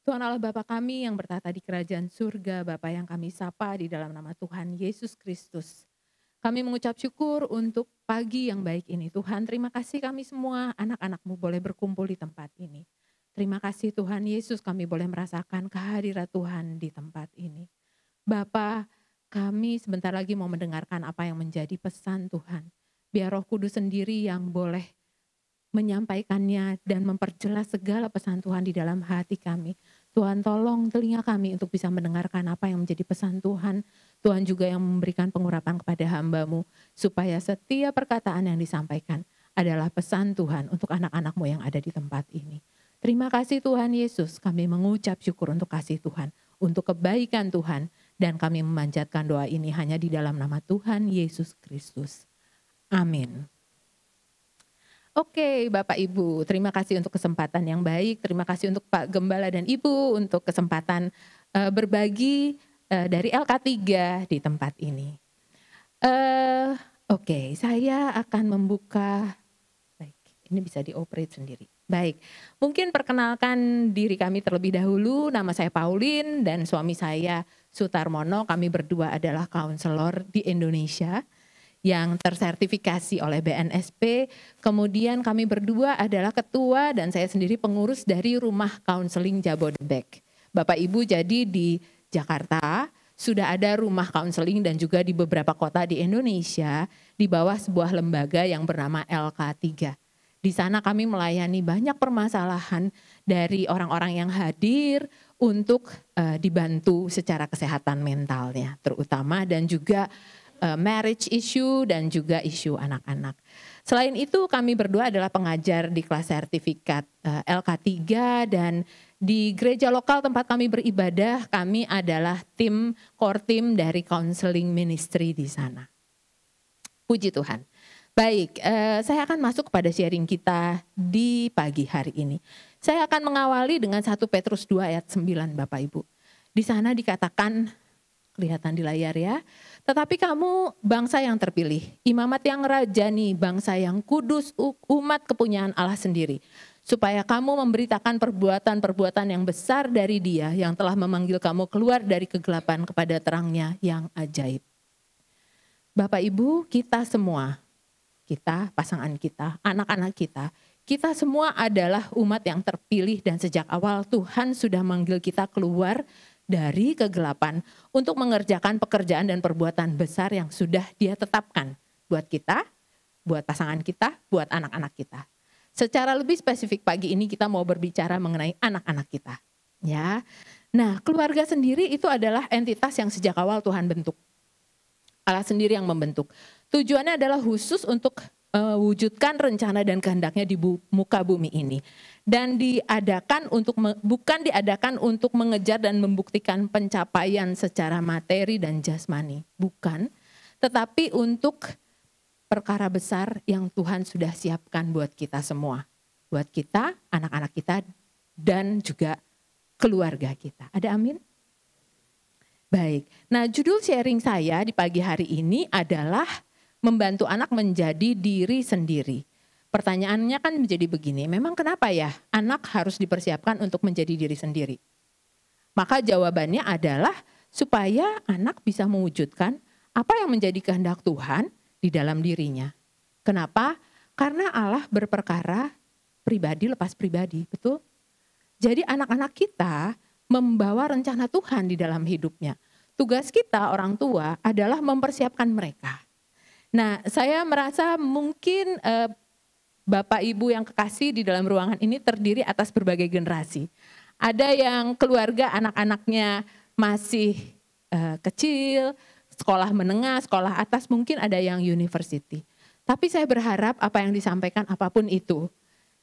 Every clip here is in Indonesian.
Tuhan Allah Bapa kami yang bertata di kerajaan surga, Bapa yang kami sapa di dalam nama Tuhan Yesus Kristus. Kami mengucap syukur untuk pagi yang baik ini. Tuhan, terima kasih kami semua anak-anak-Mu boleh berkumpul di tempat ini. Terima kasih Tuhan Yesus, kami boleh merasakan kehadiran Tuhan di tempat ini. Bapa, kami sebentar lagi mau mendengarkan apa yang menjadi pesan Tuhan. Biar Roh Kudus sendiri yang boleh menyampaikannya dan memperjelas segala pesan Tuhan di dalam hati kami. Tuhan tolong telinga kami untuk bisa mendengarkan apa yang menjadi pesan Tuhan. Tuhan juga yang memberikan pengurapan kepada hamba-Mu supaya setiap perkataan yang disampaikan adalah pesan Tuhan untuk anak-anak-Mu yang ada di tempat ini. Terima kasih Tuhan Yesus, kami mengucap syukur untuk kasih Tuhan, untuk kebaikan Tuhan, dan kami memanjatkan doa ini hanya di dalam nama Tuhan Yesus Kristus. Amin. Oke, Bapak Ibu, terima kasih untuk kesempatan yang baik. Terima kasih untuk Pak Gembala dan Ibu untuk kesempatan berbagi dari LK3 di tempat ini. Oke, saya akan membuka. Baik, ini bisa dioperate sendiri. Baik, mungkin perkenalkan diri kami terlebih dahulu. Nama saya Pauline dan suami saya Sutarmono. Kami berdua adalah kaunselor di Indonesia yang tersertifikasi oleh BNSP. Kemudian kami berdua adalah ketua dan saya sendiri pengurus dari Rumah Counseling Jabodebek. Bapak Ibu, jadi di Jakarta sudah ada rumah counseling dan juga di beberapa kota di Indonesia di bawah sebuah lembaga yang bernama LK3. Di sana kami melayani banyak permasalahan dari orang-orang yang hadir untuk dibantu secara kesehatan mentalnya terutama, dan juga marriage issue dan juga isu anak-anak. Selain itu kami berdua adalah pengajar di kelas sertifikat LK3 dan di gereja lokal tempat kami beribadah kami adalah core team dari counseling ministry di sana. Puji Tuhan. Baik, saya akan masuk kepada sharing kita di pagi hari ini. Saya akan mengawali dengan 1 Petrus 2 ayat 9 Bapak Ibu. Di sana dikatakan, kelihatan di layar ya. Tetapi kamu bangsa yang terpilih, imamat yang rajani, bangsa yang kudus, umat kepunyaan Allah sendiri. Supaya kamu memberitakan perbuatan-perbuatan yang besar dari Dia yang telah memanggil kamu keluar dari kegelapan kepada terangnya yang ajaib. Bapak Ibu, kita semua, kita, pasangan kita, anak-anak kita semua adalah umat yang terpilih dan sejak awal Tuhan sudah manggil kita keluar dari kegelapan untuk mengerjakan pekerjaan dan perbuatan besar yang sudah Dia tetapkan buat kita, buat pasangan kita, buat anak-anak kita. Secara lebih spesifik pagi ini kita mau berbicara mengenai anak-anak kita. Ya, nah keluarga sendiri itu adalah entitas yang sejak awal Tuhan bentuk. Allah sendiri yang membentuk. Tujuannya adalah khusus untuk wujudkan rencana dan kehendaknya di muka bumi ini. Dan bukan diadakan untuk mengejar dan membuktikan pencapaian secara materi dan jasmani. Bukan, tetapi untuk perkara besar yang Tuhan sudah siapkan buat kita semua. Buat kita, anak-anak kita, dan juga keluarga kita. Ada amin? Baik, nah judul sharing saya di pagi hari ini adalah membantu anak menjadi diri sendiri. Pertanyaannya kan menjadi begini, memang kenapa ya anak harus dipersiapkan untuk menjadi diri sendiri? Maka jawabannya adalah supaya anak bisa mewujudkan apa yang menjadi kehendak Tuhan di dalam dirinya. Kenapa? Karena Allah berperkara pribadi lepas pribadi, betul? Jadi anak-anak kita membawa rencana Tuhan di dalam hidupnya. Tugas kita orang tua adalah mempersiapkan mereka. Nah, saya merasa mungkin Bapak Ibu yang kekasih di dalam ruangan ini terdiri atas berbagai generasi. Ada yang keluarga anak-anaknya masih kecil, sekolah menengah, sekolah atas, mungkin ada yang university. Tapi saya berharap apa yang disampaikan apapun itu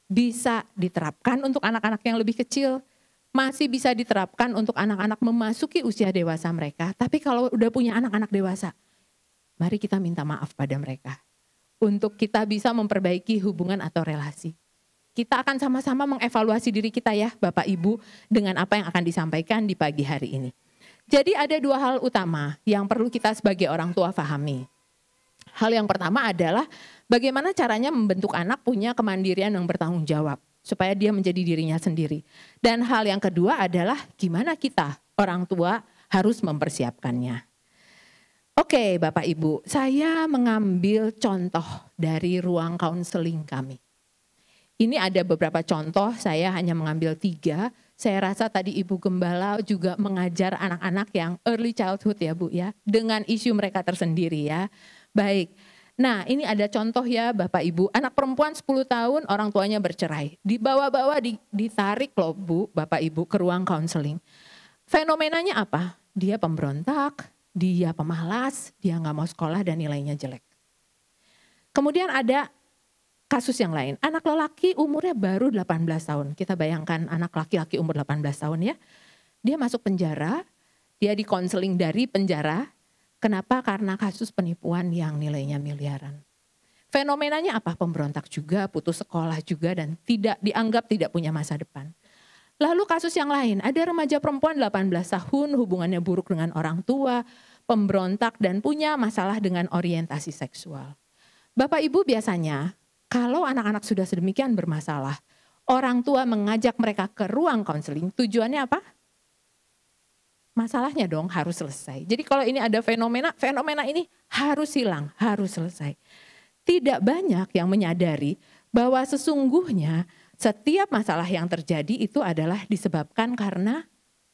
bisa diterapkan untuk anak-anak yang lebih kecil, masih bisa diterapkan untuk anak-anak memasuki usia dewasa mereka. Tapi kalau udah punya anak-anak dewasa, mari kita minta maaf pada mereka. Untuk kita bisa memperbaiki hubungan atau relasi. Kita akan sama-sama mengevaluasi diri kita ya Bapak Ibu dengan apa yang akan disampaikan di pagi hari ini. Jadi ada dua hal utama yang perlu kita sebagai orang tua pahami. Hal yang pertama adalah bagaimana caranya membentuk anak punya kemandirian yang bertanggung jawab. supaya dia menjadi dirinya sendiri. Dan hal yang kedua adalah gimana kita orang tua harus mempersiapkannya. Oke, Bapak Ibu, saya mengambil contoh dari ruang konseling kami. Ini ada beberapa contoh, saya hanya mengambil 3. Saya rasa tadi Ibu Gembala juga mengajar anak-anak yang early childhood ya Bu ya, dengan isu mereka tersendiri ya. Baik, nah ini ada contoh ya Bapak Ibu, anak perempuan 10 tahun orang tuanya bercerai. Dibawa-bawa, ditarik loh Bu, Bapak Ibu ke ruang konseling. Fenomenanya apa? Dia pemberontak, dia pemalas, dia gak mau sekolah dan nilainya jelek. Kemudian ada kasus yang lain, anak lelaki umurnya baru 18 tahun. Kita bayangkan anak laki-laki umur 18 tahun ya. Dia masuk penjara, dia dikonseling dari penjara. Kenapa? Karena kasus penipuan yang nilainya miliaran. Fenomenanya apa? Pemberontak juga, putus sekolah juga dan dianggap tidak punya masa depan. Lalu kasus yang lain, ada remaja perempuan 18 tahun, hubungannya buruk dengan orang tua, pemberontak dan punya masalah dengan orientasi seksual. Bapak Ibu biasanya kalau anak-anak sudah sedemikian bermasalah, orang tua mengajak mereka ke ruang konseling, tujuannya apa? Masalahnya dong harus selesai. Jadi kalau ini ada fenomena ini harus hilang, harus selesai. Tidak banyak yang menyadari bahwa sesungguhnya setiap masalah yang terjadi itu adalah disebabkan karena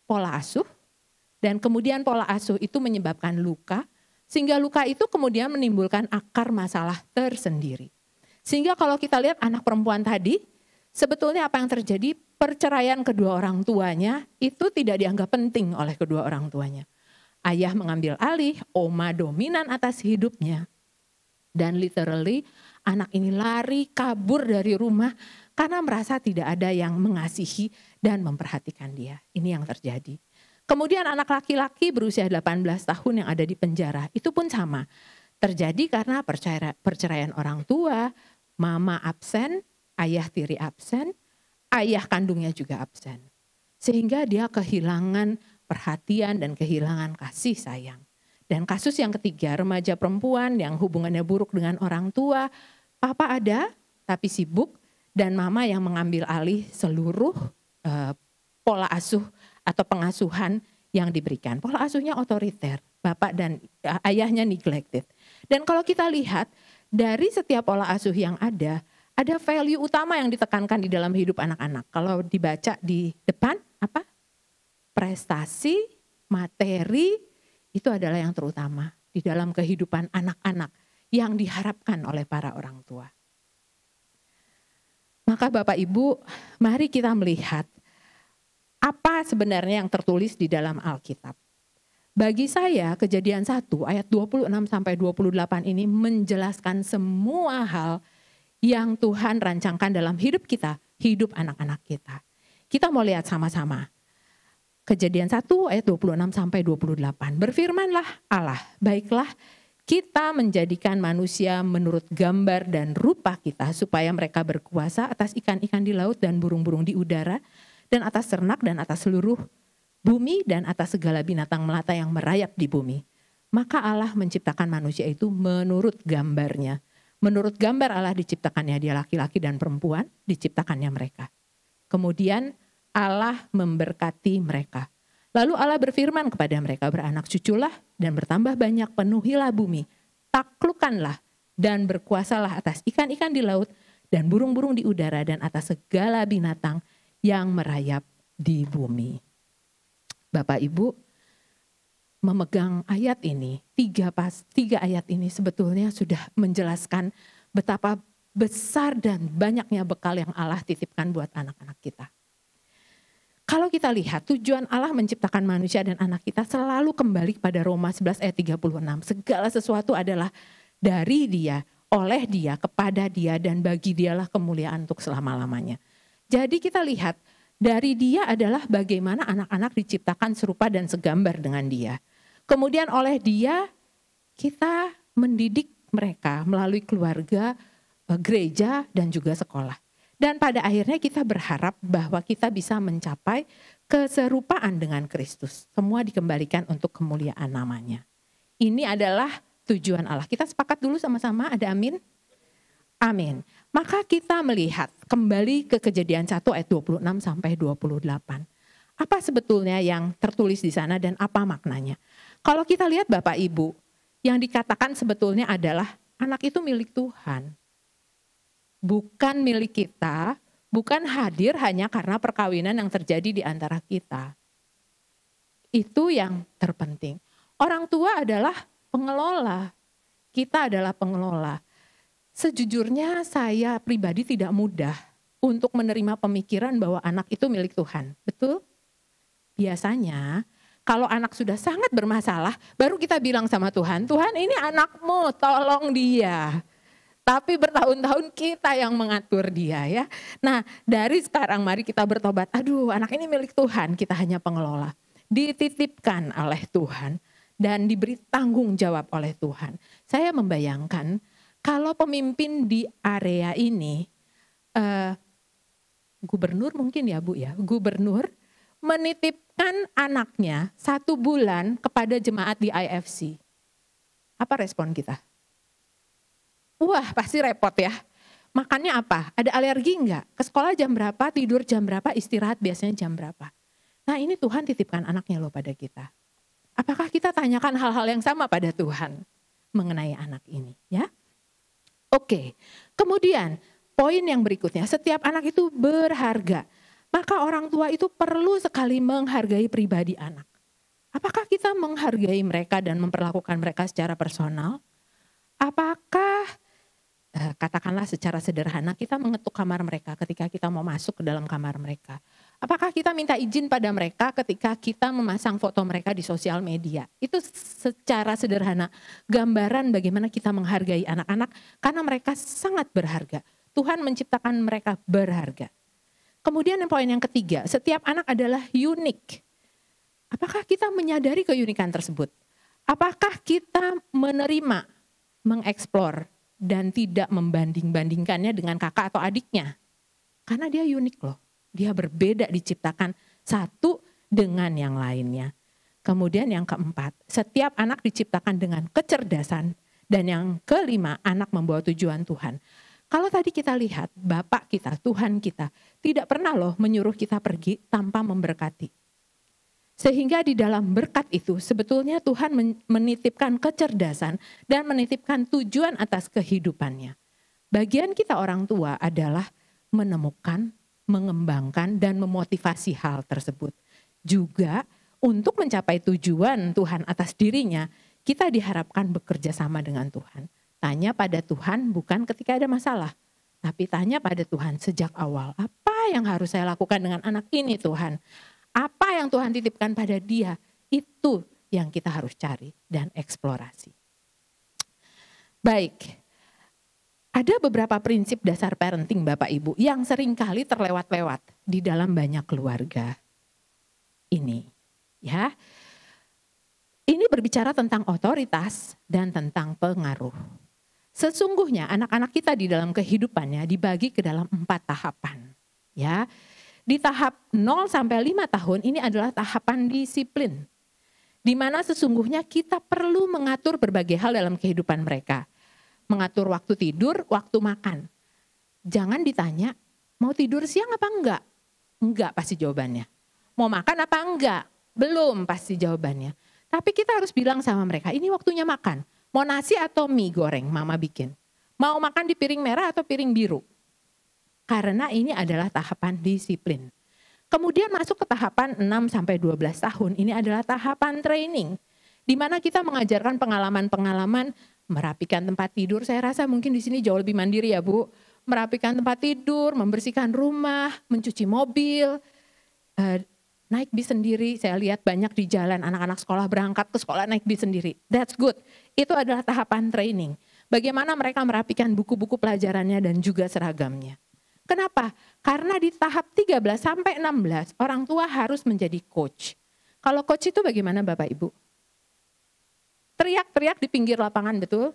pola asuh. Dan kemudian pola asuh itu menyebabkan luka, sehingga luka itu kemudian menimbulkan akar masalah tersendiri. Sehingga kalau kita lihat anak perempuan tadi, sebetulnya apa yang terjadi, perceraian kedua orang tuanya itu tidak dianggap penting oleh kedua orang tuanya. Ayah mengambil alih, oma dominan atas hidupnya. Dan literally anak ini lari kabur dari rumah karena merasa tidak ada yang mengasihi dan memperhatikan dia. Ini yang terjadi. Kemudian anak laki-laki berusia 18 tahun yang ada di penjara, itu pun sama. Terjadi karena perceraian orang tua, mama absen, ayah tiri absen, ayah kandungnya juga absen. Sehingga dia kehilangan perhatian dan kehilangan kasih sayang. Dan kasus yang ketiga, remaja perempuan yang hubungannya buruk dengan orang tua, papa ada tapi sibuk dan mama yang mengambil alih seluruh pola asuh atau pengasuhan yang diberikan. Pola asuhnya otoriter, bapak dan ayahnya neglected. Dan kalau kita lihat dari setiap pola asuh yang ada value utama yang ditekankan di dalam hidup anak-anak. Kalau dibaca di depan, apa? Prestasi, materi, itu adalah yang terutama di dalam kehidupan anak-anak yang diharapkan oleh para orang tua. Maka Bapak Ibu, mari kita melihat apa sebenarnya yang tertulis di dalam Alkitab. Bagi saya Kejadian 1 ayat 26 sampai 28 ini menjelaskan semua hal yang Tuhan rancangkan dalam hidup kita, hidup anak-anak kita. Kita mau lihat sama-sama. Kejadian 1 ayat 26 sampai 28. Berfirmanlah Allah, baiklah kita menjadikan manusia menurut gambar dan rupa kita supaya mereka berkuasa atas ikan-ikan di laut dan burung-burung di udara dan atas ternak dan atas seluruh bumi dan atas segala binatang melata yang merayap di bumi. Maka Allah menciptakan manusia itu menurut gambarnya. Menurut gambar Allah diciptakannya dia laki-laki dan perempuan, diciptakannya mereka. Kemudian Allah memberkati mereka. Lalu Allah berfirman kepada mereka, beranak cuculah dan bertambah banyak, penuhilah bumi, taklukkanlah dan berkuasalah atas ikan-ikan di laut dan burung-burung di udara dan atas segala binatang yang merayap di bumi. Bapak Ibu, memegang ayat ini, tiga ayat ini sebetulnya sudah menjelaskan betapa besar dan banyaknya bekal yang Allah titipkan buat anak-anak kita. Kalau kita lihat tujuan Allah menciptakan manusia dan anak kita selalu kembali pada Roma 11 ayat 36. Segala sesuatu adalah dari Dia, oleh Dia, kepada Dia dan bagi Dialah kemuliaan untuk selama-lamanya. Jadi kita lihat dari Dia adalah bagaimana anak-anak diciptakan serupa dan segambar dengan Dia. Kemudian oleh Dia kita mendidik mereka melalui keluarga, gereja dan juga sekolah. Dan pada akhirnya kita berharap bahwa kita bisa mencapai keserupaan dengan Kristus. Semua dikembalikan untuk kemuliaan namanya. Ini adalah tujuan Allah. Kita sepakat dulu sama-sama, ada amin? Amin. Maka kita melihat kembali ke Kejadian 1 ayat 26 sampai 28. Apa sebetulnya yang tertulis di sana dan apa maknanya? Kalau kita lihat Bapak Ibu, yang dikatakan sebetulnya adalah anak itu milik Tuhan. Bukan milik kita, bukan hadir hanya karena perkawinan yang terjadi di antara kita. Itu yang terpenting. Orang tua adalah pengelola. Kita adalah pengelola. Sejujurnya saya pribadi tidak mudah untuk menerima pemikiran bahwa anak itu milik Tuhan. Betul? Biasanya kalau anak sudah sangat bermasalah, baru kita bilang sama Tuhan, Tuhan ini anakmu, tolong dia. Tapi bertahun-tahun kita yang mengatur dia ya. Nah dari sekarang mari kita bertobat, aduh anak ini milik Tuhan, kita hanya pengelola. Dititipkan oleh Tuhan dan diberi tanggung jawab oleh Tuhan. Saya membayangkan kalau pemimpin di area ini, gubernur mungkin ya Bu ya, gubernur menitipkan anaknya 1 bulan kepada jemaat di IFC. Apa respon kita? Wah pasti repot ya. Makannya apa? Ada alergi enggak? Ke sekolah jam berapa, tidur jam berapa, istirahat biasanya jam berapa? Nah ini Tuhan titipkan anaknya loh pada kita. Apakah kita tanyakan hal-hal yang sama pada Tuhan mengenai anak ini ya? Oke, kemudian poin yang berikutnya, setiap anak itu berharga. Maka orang tua itu perlu sekali menghargai pribadi anak. Apakah kita menghargai mereka dan memperlakukan mereka secara personal? Apakah katakanlah secara sederhana kita mengetuk kamar mereka ketika kita mau masuk ke dalam kamar mereka? Apakah kita minta izin pada mereka ketika kita memasang foto mereka di sosial media? Itu secara sederhana gambaran bagaimana kita menghargai anak-anak karena mereka sangat berharga. Tuhan menciptakan mereka berharga. Kemudian poin yang ketiga, setiap anak adalah unik. Apakah kita menyadari keunikan tersebut? Apakah kita menerima, mengeksplor, dan tidak membanding-bandingkannya dengan kakak atau adiknya? Karena dia unik loh, dia berbeda diciptakan satu dengan yang lainnya. Kemudian yang keempat, setiap anak diciptakan dengan kecerdasan. Dan yang kelima, anak membawa tujuan Tuhan. Kalau tadi kita lihat, Bapak kita, Tuhan kita, tidak pernah loh menyuruh kita pergi tanpa memberkati. Sehingga di dalam berkat itu sebetulnya Tuhan menitipkan kecerdasan dan menitipkan tujuan atas kehidupannya. Bagian kita orang tua adalah menemukan, mengembangkan dan memotivasi hal tersebut. Juga untuk mencapai tujuan Tuhan atas dirinya, kita diharapkan bekerja sama dengan Tuhan. Tanya pada Tuhan bukan ketika ada masalah, tapi tanya pada Tuhan sejak awal. Apa yang harus saya lakukan dengan anak ini Tuhan? Apa yang Tuhan titipkan pada dia? Itu yang kita harus cari dan eksplorasi. Baik, ada beberapa prinsip dasar parenting Bapak Ibu yang seringkali terlewat-lewat di dalam banyak keluarga ini. Ya, ini berbicara tentang otoritas dan tentang pengaruh. Sesungguhnya anak-anak kita di dalam kehidupannya dibagi ke dalam 4 tahapan. Ya, di tahap 0 sampai 5 tahun ini adalah tahapan disiplin. Di mana sesungguhnya kita perlu mengatur berbagai hal dalam kehidupan mereka. Mengatur waktu tidur, waktu makan. Jangan ditanya, mau tidur siang apa enggak? Enggak pasti jawabannya. Mau makan apa enggak? Belum pasti jawabannya. Tapi kita harus bilang sama mereka, ini waktunya makan. Mau nasi atau mie goreng mama bikin? Mau makan di piring merah atau piring biru? Karena ini adalah tahapan disiplin. Kemudian masuk ke tahapan 6 sampai 12 tahun, ini adalah tahapan training. Di mana kita mengajarkan pengalaman-pengalaman merapikan tempat tidur. Saya rasa mungkin di sini jauh lebih mandiri ya Bu. Merapikan tempat tidur, membersihkan rumah, mencuci mobil, naik bis sendiri. Saya lihat banyak di jalan anak-anak sekolah berangkat ke sekolah naik bis sendiri. That's good. Itu adalah tahapan training. Bagaimana mereka merapikan buku-buku pelajarannya dan juga seragamnya. Kenapa? Karena di tahap 13 sampai 16 orang tua harus menjadi coach. Kalau coach itu bagaimana Bapak Ibu? Teriak-teriak di pinggir lapangan, betul?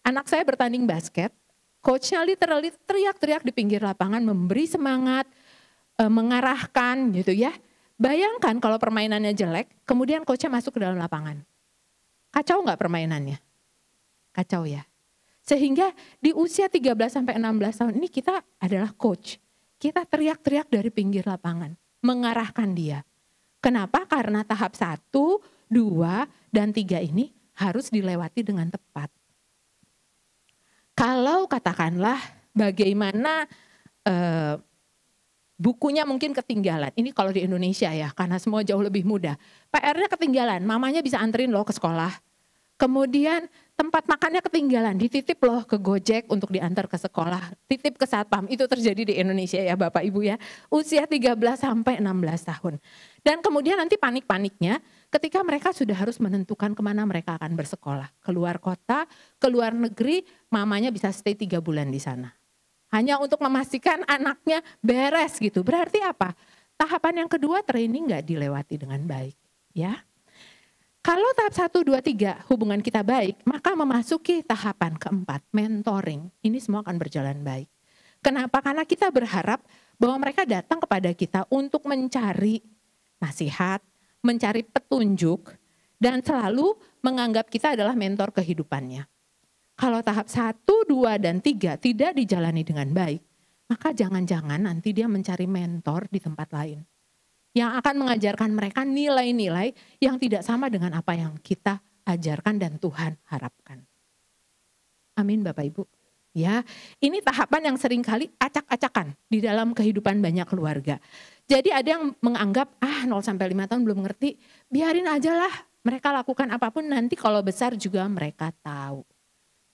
Anak saya bertanding basket, coachnya literally teriak-teriak di pinggir lapangan, memberi semangat, mengarahkan gitu ya. Bayangkan kalau permainannya jelek, kemudian coachnya masuk ke dalam lapangan. Kacau nggak permainannya? Kacau ya. Sehingga di usia 13 sampai 16 tahun ini kita adalah coach. Kita teriak-teriak dari pinggir lapangan, mengarahkan dia. Kenapa? Karena tahap 1, 2, dan 3 ini harus dilewati dengan tepat. Kalau katakanlah bagaimana bukunya mungkin ketinggalan. Ini kalau di Indonesia ya, karena semua jauh lebih mudah. PR-nya ketinggalan, mamanya bisa anterin loh ke sekolah. Kemudian tempat makannya ketinggalan, dititip loh ke Gojek untuk diantar ke sekolah. Titip ke satpam, itu terjadi di Indonesia ya Bapak Ibu ya. Usia 13 sampai 16 tahun. Dan kemudian nanti panik-paniknya ketika mereka sudah harus menentukan kemana mereka akan bersekolah. Keluar kota, keluar negeri, mamanya bisa stay 3 bulan di sana. Hanya untuk memastikan anaknya beres gitu. Berarti apa? Tahapan yang kedua training gak dilewati dengan baik. Ya. Kalau tahap 1, 2, 3 hubungan kita baik, maka memasuki tahapan keempat, mentoring. Ini semua akan berjalan baik. Kenapa? Karena kita berharap bahwa mereka datang kepada kita untuk mencari nasihat, mencari petunjuk, dan selalu menganggap kita adalah mentor kehidupannya. Kalau tahap 1, 2, dan 3 tidak dijalani dengan baik, maka jangan-jangan nanti dia mencari mentor di tempat lain. Yang akan mengajarkan mereka nilai-nilai yang tidak sama dengan apa yang kita ajarkan dan Tuhan harapkan. Amin Bapak Ibu. Ya, ini tahapan yang seringkali acak-acakan di dalam kehidupan banyak keluarga. Jadi ada yang menganggap 0 sampai 5 tahun belum ngerti, biarin aja lah mereka lakukan apapun nanti kalau besar juga mereka tahu.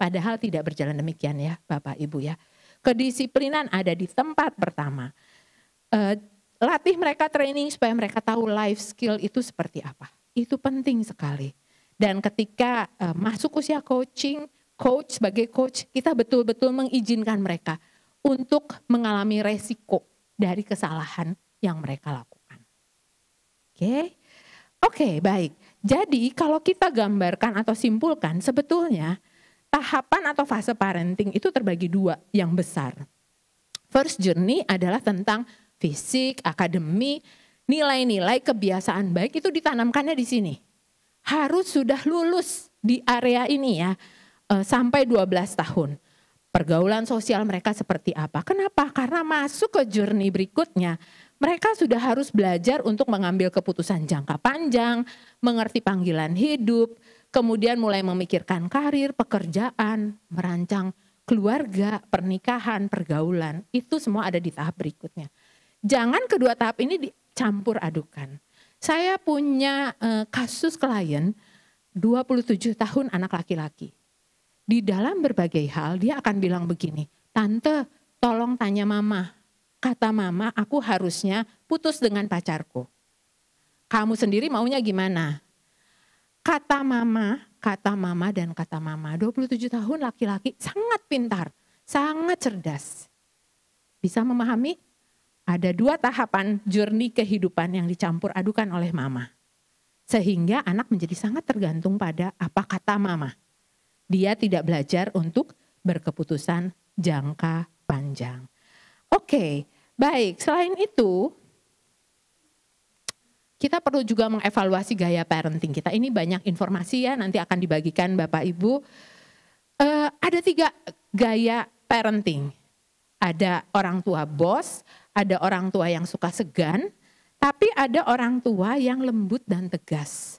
Padahal tidak berjalan demikian ya Bapak Ibu ya. Kedisiplinan ada di tempat pertama. Latih mereka training supaya mereka tahu life skill itu seperti apa. Itu penting sekali. Dan ketika masuk usia coaching, coach sebagai coach, kita betul-betul mengizinkan mereka untuk mengalami resiko dari kesalahan yang mereka lakukan. Oke, baik. Jadi kalau kita gambarkan atau simpulkan sebetulnya tahapan atau fase parenting itu terbagi 2 yang besar. First journey adalah tentang fisik, akademi, nilai-nilai kebiasaan baik itu ditanamkannya di sini. Harus sudah lulus di area ini ya, sampai 12 tahun. Pergaulan sosial mereka seperti apa? Kenapa? Karena masuk ke journey berikutnya, mereka sudah harus belajar untuk mengambil keputusan jangka panjang, mengerti panggilan hidup, kemudian mulai memikirkan karir, pekerjaan, merancang keluarga, pernikahan, pergaulan. Itu semua ada di tahap berikutnya. Jangan kedua tahap ini dicampur adukan. Saya punya kasus klien 27 tahun anak laki-laki. Di dalam berbagai hal dia akan bilang begini, "Tante, tolong tanya mama. Kata mama aku harusnya putus dengan pacarku. Kamu sendiri maunya gimana?" Kata mama, dan kata mama. 27 tahun laki-laki sangat pintar, sangat cerdas. Bisa memahami? Ada 2 tahapan journey kehidupan yang dicampur adukan oleh mama. Sehingga anak menjadi sangat tergantung pada apa kata mama. Dia tidak belajar untuk berkeputusan jangka panjang. Oke, baik. Selain itu, kita perlu juga mengevaluasi gaya parenting kita. Ini banyak informasi ya, nanti akan dibagikan Bapak Ibu. Ada 3 gaya parenting. Ada orang tua bos, ada orang tua yang suka segan, tapi ada orang tua yang lembut dan tegas.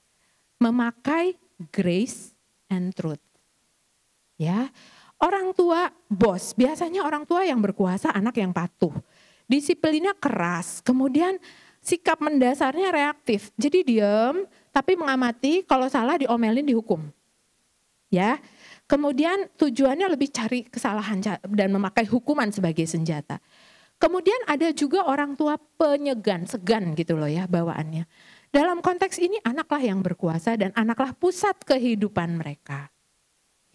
Memakai grace and truth. Ya, orang tua bos, biasanya orang tua yang berkuasa, anak yang patuh. Disiplinnya keras, kemudian sikap mendasarnya reaktif. Jadi diam, tapi mengamati, kalau salah diomelin dihukum. Ya, kemudian tujuannya lebih cari kesalahan dan memakai hukuman sebagai senjata. Kemudian ada juga orang tua penyegan, segan gitu loh ya bawaannya. Dalam konteks ini anaklah yang berkuasa dan anaklah pusat kehidupan mereka.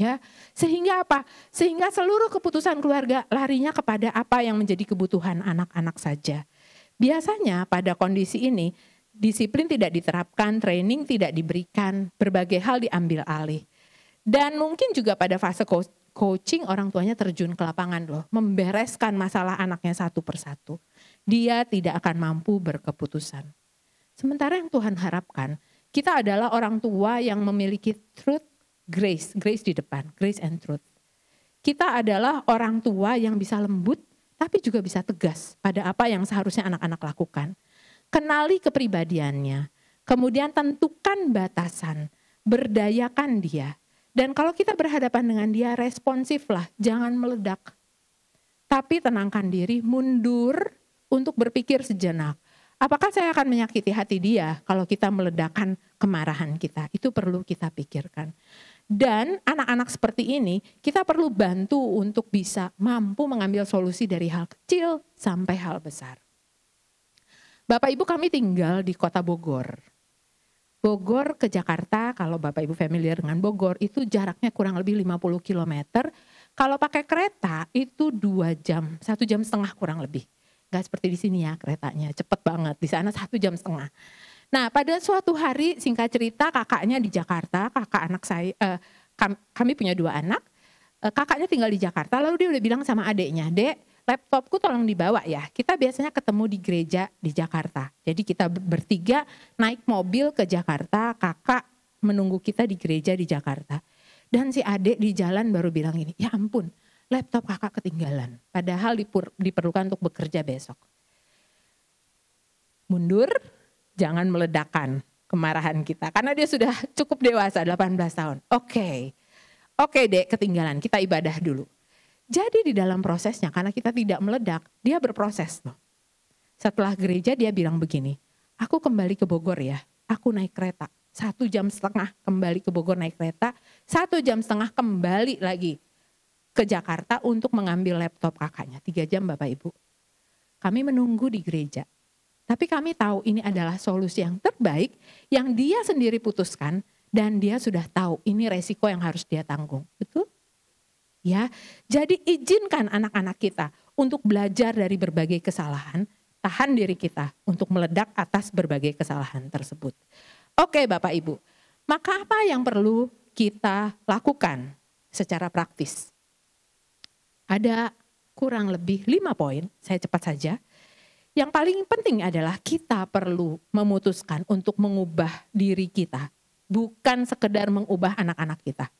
Ya, sehingga apa? Sehingga seluruh keputusan keluarga larinya kepada apa yang menjadi kebutuhan anak-anak saja. Biasanya pada kondisi ini disiplin tidak diterapkan, training tidak diberikan, berbagai hal diambil alih. Dan mungkin juga pada fase coaching orang tuanya terjun ke lapangan loh, membereskan masalah anaknya satu persatu. Dia tidak akan mampu berkeputusan. Sementara yang Tuhan harapkan, kita adalah orang tua yang memiliki truth, grace di depan, grace and truth. Kita adalah orang tua yang bisa lembut, tapi juga bisa tegas pada apa yang seharusnya anak-anak lakukan. Kenali kepribadiannya, kemudian tentukan batasan, berdayakan dia. Dan kalau kita berhadapan dengan dia, responsiflah, jangan meledak. Tapi tenangkan diri, mundur untuk berpikir sejenak. Apakah saya akan menyakiti hati dia kalau kita meledakkan kemarahan kita? Itu perlu kita pikirkan. Dan anak-anak seperti ini kita perlu bantu untuk bisa mampu mengambil solusi dari hal kecil sampai hal besar. Bapak Ibu, kami tinggal di kota Bogor. Bogor ke Jakarta, kalau Bapak Ibu familiar dengan Bogor, itu jaraknya kurang lebih 50 km. Kalau pakai kereta itu 2 jam, 1,5 jam kurang lebih. Gak seperti di sini ya keretanya, cepet banget. Di sana 1,5 jam. Nah, pada suatu hari, singkat cerita, kakaknya di Jakarta, kakak anak saya, kami punya 2 anak, kakaknya tinggal di Jakarta, lalu dia udah bilang sama adeknya, "Dek, laptopku tolong dibawa ya." Kita biasanya ketemu di gereja di Jakarta. Jadi kita bertiga naik mobil ke Jakarta, kakak menunggu kita di gereja di Jakarta. Dan si adek di jalan baru bilang ini, "Ya ampun, laptop kakak ketinggalan." Padahal diperlukan untuk bekerja besok. Mundur, jangan meledakkan kemarahan kita. Karena dia sudah cukup dewasa, 18 tahun. Oke, Dek, ketinggalan, kita ibadah dulu. Jadi di dalam prosesnya, karena kita tidak meledak, dia berproses loh. Setelah gereja dia bilang begini, "Aku kembali ke Bogor ya, aku naik kereta. 1,5 jam kembali ke Bogor naik kereta, 1,5 jam kembali lagi ke Jakarta untuk mengambil laptop kakaknya. 3 jam Bapak Ibu. Kami menunggu di gereja. Tapi kami tahu ini adalah solusi yang terbaik yang dia sendiri putuskan dan dia sudah tahu ini resiko yang harus dia tanggung." Betul? Ya, jadi izinkan anak-anak kita untuk belajar dari berbagai kesalahan, tahan diri kita untuk meledak atas berbagai kesalahan tersebut. Oke Bapak Ibu, maka apa yang perlu kita lakukan secara praktis? Ada kurang lebih 5 poin, saya cepat saja. Yang paling penting adalah kita perlu memutuskan untuk mengubah diri kita, bukan sekedar mengubah anak-anak kita.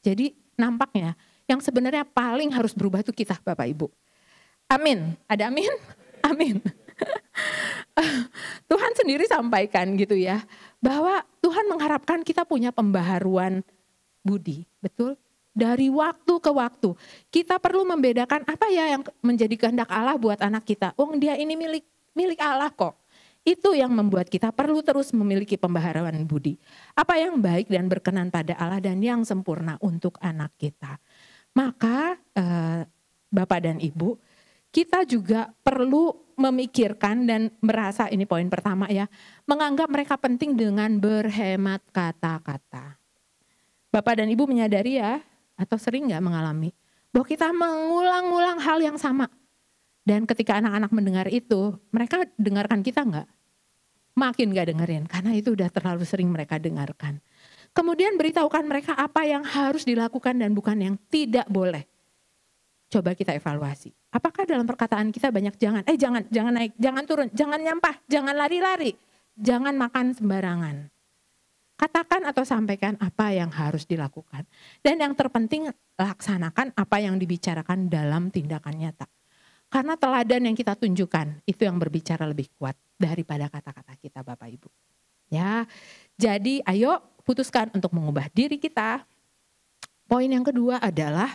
Jadi nampaknya yang sebenarnya paling harus berubah itu kita Bapak Ibu. Amin, ada amin? Amin. Tuhan sendiri sampaikan gitu ya, bahwa Tuhan mengharapkan kita punya pembaharuan budi, betul? Dari waktu ke waktu, kita perlu membedakan apa ya yang menjadi kehendak Allah buat anak kita. Oh, dia ini milik Allah kok. Itu yang membuat kita perlu terus memiliki pembaharuan budi. Apa yang baik dan berkenan pada Allah dan yang sempurna untuk anak kita. Maka Bapak dan Ibu, kita juga perlu memikirkan dan merasa, ini poin pertama ya, menganggap mereka penting dengan berhemat kata-kata. Bapak dan Ibu menyadari ya, atau sering gak mengalami, bahwa kita mengulang-ulang hal yang sama. Dan ketika anak-anak mendengar itu, mereka dengarkan kita gak? Makin gak dengerin, karena itu udah terlalu sering mereka dengarkan. Kemudian beritahukan mereka apa yang harus dilakukan dan bukan yang tidak boleh. Coba kita evaluasi. Apakah dalam perkataan kita banyak jangan naik, jangan turun, jangan nyampah, jangan lari-lari, jangan makan sembarangan. Katakan atau sampaikan apa yang harus dilakukan. Dan yang terpenting laksanakan apa yang dibicarakan dalam tindakan nyata. Karena teladan yang kita tunjukkan itu yang berbicara lebih kuat daripada kata-kata kita Bapak Ibu. Ya, jadi ayo putuskan untuk mengubah diri kita. Poin yang kedua adalah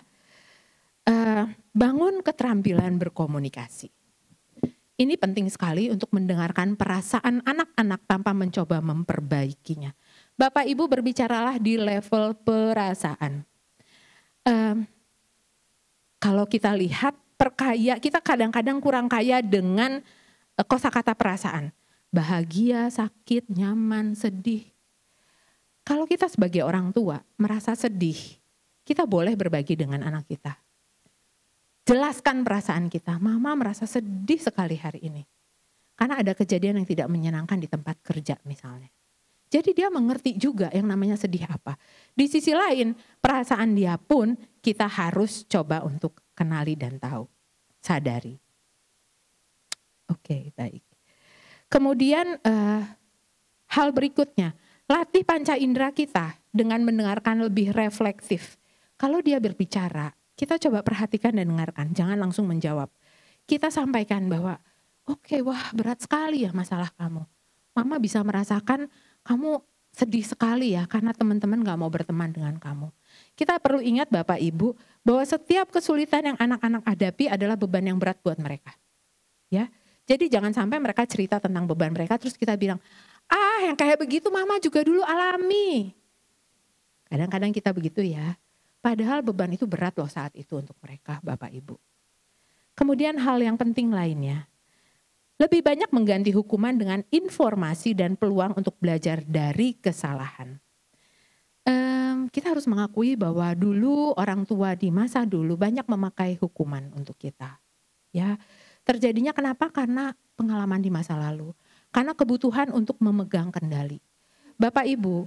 bangun keterampilan berkomunikasi. Ini penting sekali untuk mendengarkan perasaan anak-anak tanpa mencoba memperbaikinya. Bapak Ibu berbicaralah di level perasaan. Kalau kita lihat kita kadang-kadang kurang kaya dengan kosakata perasaan. Bahagia, sakit, nyaman, sedih. Kalau kita sebagai orang tua merasa sedih, kita boleh berbagi dengan anak kita. Jelaskan perasaan kita, mama merasa sedih sekali hari ini. Karena ada kejadian yang tidak menyenangkan di tempat kerja misalnya. Jadi dia mengerti juga yang namanya sedih apa. Di sisi lain, perasaan dia pun kita harus coba untuk kenali dan tahu, sadari. Oke, baik. Kemudian hal berikutnya, latih panca indera kita dengan mendengarkan lebih refleksif. Kalau dia berbicara, Kita coba perhatikan dan dengarkan, jangan langsung menjawab. Kita sampaikan bahwa, oke, wah berat sekali ya masalah kamu. Mama bisa merasakan kamu sedih sekali ya karena teman-teman gak mau berteman dengan kamu. Kita perlu ingat Bapak Ibu bahwa setiap kesulitan yang anak-anak hadapi adalah beban yang berat buat mereka. Ya, jadi jangan sampai mereka cerita tentang beban mereka terus kita bilang, yang kayak begitu mama juga dulu alami. Kadang-kadang kita begitu ya. Padahal beban itu berat loh saat itu untuk mereka Bapak Ibu. Kemudian hal yang penting lainnya, lebih banyak mengganti hukuman dengan informasi dan peluang untuk belajar dari kesalahan. Kita harus mengakui bahwa dulu orang tua di masa dulu banyak memakai hukuman untuk kita. Ya, terjadinya kenapa? Karena pengalaman di masa lalu. Karena kebutuhan untuk memegang kendali. Bapak Ibu,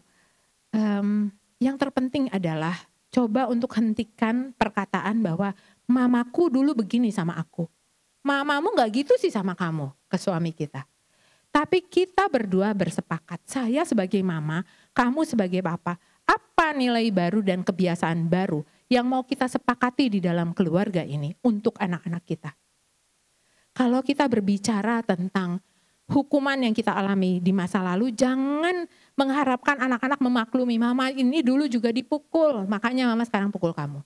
yang terpenting adalah coba untuk hentikan perkataan bahwa mamaku dulu begini sama aku. Mamamu gak gitu sih sama kamu, ke suami kita. Tapi kita berdua bersepakat, saya sebagai mama, kamu sebagai papa, apa nilai baru dan kebiasaan baru yang mau kita sepakati di dalam keluarga ini untuk anak-anak kita. Kalau kita berbicara tentang hukuman yang kita alami di masa lalu, jangan mengharapkan anak-anak memaklumi, mama ini dulu juga dipukul, makanya mama sekarang pukul kamu.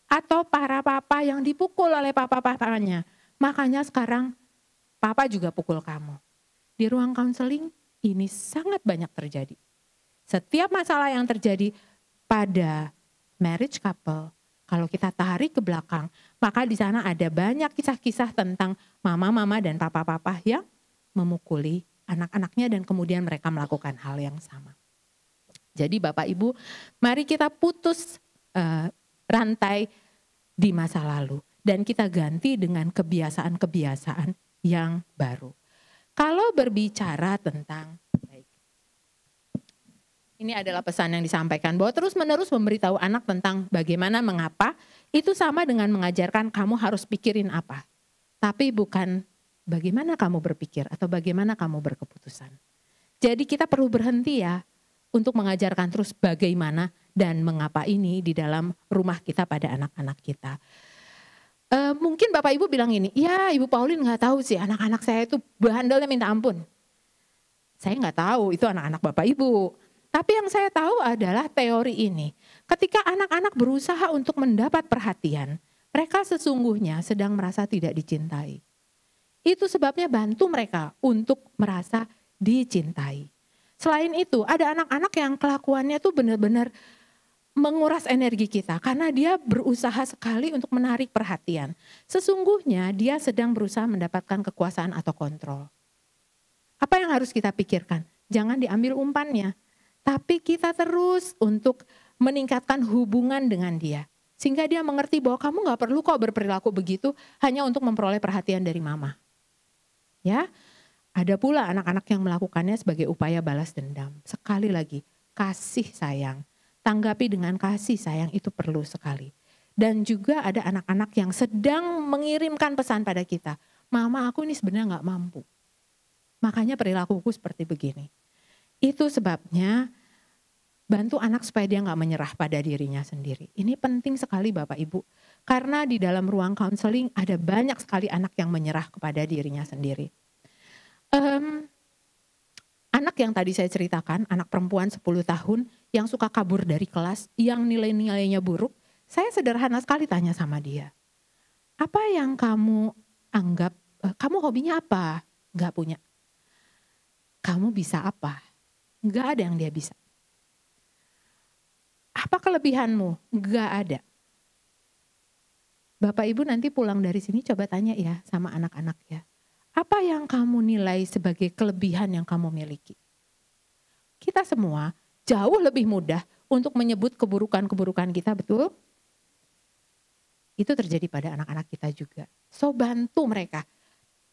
Atau para papa yang dipukul oleh papa-papanya, makanya sekarang papa juga pukul kamu. Di ruang counseling ini sangat banyak terjadi. Setiap masalah yang terjadi pada marriage couple, kalau kita tarik ke belakang, maka di sana ada banyak kisah-kisah tentang mama-mama dan papa-papa yang memukuli anak-anaknya dan kemudian mereka melakukan hal yang sama. Jadi Bapak Ibu, mari kita putus rantai di masa lalu dan kita ganti dengan kebiasaan-kebiasaan yang baru. Kalau berbicara tentang, ini adalah pesan yang disampaikan bahwa terus-menerus memberitahu anak tentang bagaimana mengapa, itu sama dengan mengajarkan kamu harus pikirin apa. Tapi bukan bagaimana kamu berpikir atau bagaimana kamu berkeputusan. Jadi kita perlu berhenti ya untuk mengajarkan terus bagaimana dan mengapa ini di dalam rumah kita pada anak-anak kita. Mungkin Bapak Ibu bilang ini, ya Ibu Pauline gak tahu sih anak-anak saya itu bandelnya minta ampun. Saya gak tahu itu anak-anak Bapak Ibu. Tapi yang saya tahu adalah teori ini. Ketika anak-anak berusaha untuk mendapat perhatian, mereka sesungguhnya sedang merasa tidak dicintai. Itu sebabnya bantu mereka untuk merasa dicintai. Selain itu ada anak-anak yang kelakuannya tuh benar-benar menguras energi kita karena dia berusaha sekali untuk menarik perhatian. Sesungguhnya dia sedang berusaha mendapatkan kekuasaan atau kontrol. Apa yang harus kita pikirkan? Jangan diambil umpannya. Tapi kita terus untuk meningkatkan hubungan dengan dia. Sehingga dia mengerti bahwa kamu gak perlu kok berperilaku begitu hanya untuk memperoleh perhatian dari mama. Ya, ada pula anak-anak yang melakukannya sebagai upaya balas dendam. Sekali lagi, kasih sayang. Tanggapi dengan kasih sayang itu perlu sekali. Dan juga ada anak-anak yang sedang mengirimkan pesan pada kita. Mama aku ini sebenarnya gak mampu. Makanya perilakuku seperti begini. Itu sebabnya bantu anak supaya dia gak menyerah pada dirinya sendiri. Ini penting sekali Bapak Ibu. Karena di dalam ruang counseling ada banyak sekali anak yang menyerah kepada dirinya sendiri. Anak yang tadi saya ceritakan, anak perempuan 10 tahun yang suka kabur dari kelas, yang nilai-nilainya buruk. Saya sederhana sekali tanya sama dia. Apa yang kamu anggap, kamu hobinya apa? Gak punya. Kamu bisa apa? Gak ada yang dia bisa. Apa kelebihanmu? Gak ada. Bapak Ibu nanti pulang dari sini coba tanya ya sama anak-anak ya. Apa yang kamu nilai sebagai kelebihan yang kamu miliki? Kita semua jauh lebih mudah untuk menyebut keburukan-keburukan kita, betul? Itu terjadi pada anak-anak kita juga. So bantu mereka.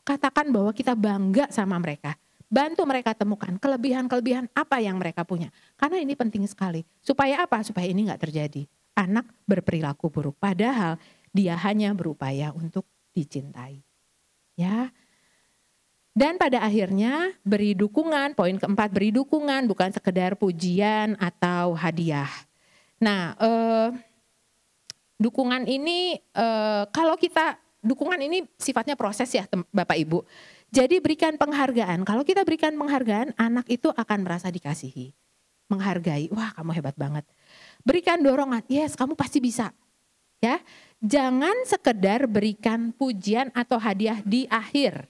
Katakan bahwa kita bangga sama mereka. Bantu mereka temukan kelebihan-kelebihan apa yang mereka punya. Karena ini penting sekali. Supaya apa? Supaya ini gak terjadi. Anak berperilaku buruk. Padahal dia hanya berupaya untuk dicintai. Ya. Dan pada akhirnya beri dukungan. Poin keempat, beri dukungan. Bukan sekedar pujian atau hadiah. Nah dukungan ini dukungan ini sifatnya proses ya Bapak Ibu. Jadi berikan penghargaan. Kalau kita berikan penghargaan, anak itu akan merasa dikasihi. Menghargai, wah kamu hebat banget. Berikan dorongan, yes kamu pasti bisa. Ya, jangan sekedar berikan pujian atau hadiah di akhir.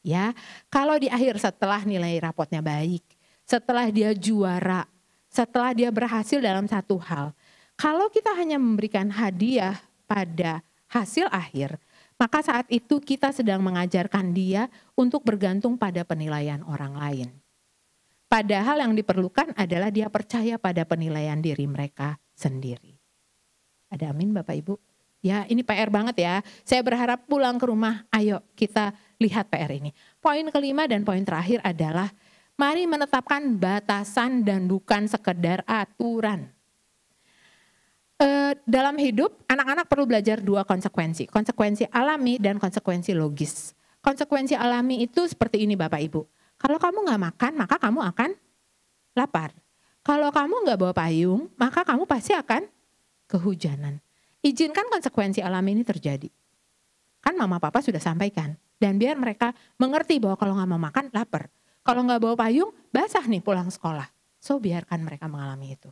Ya, kalau di akhir setelah nilai rapotnya baik, setelah dia juara, setelah dia berhasil dalam satu hal. Kalau kita hanya memberikan hadiah pada hasil akhir, maka saat itu kita sedang mengajarkan dia untuk bergantung pada penilaian orang lain. Padahal yang diperlukan adalah dia percaya pada penilaian diri mereka sendiri. Ada amin Bapak Ibu? Ya ini PR banget ya. Saya berharap pulang ke rumah, ayo kita lihat PR ini. Poin kelima dan poin terakhir adalah mari menetapkan batasan dan bukan sekedar aturan. Dalam hidup, anak-anak perlu belajar dua konsekuensi. Konsekuensi alami dan konsekuensi logis. Konsekuensi alami itu seperti ini Bapak Ibu. Kalau kamu gak makan, maka kamu akan lapar. Kalau kamu gak bawa payung, maka kamu pasti akan kehujanan. Izinkan konsekuensi alami ini terjadi. Kan mama papa sudah sampaikan. Dan biar mereka mengerti bahwa kalau gak mau makan, lapar. Kalau gak bawa payung, basah nih pulang sekolah. So biarkan mereka mengalami itu.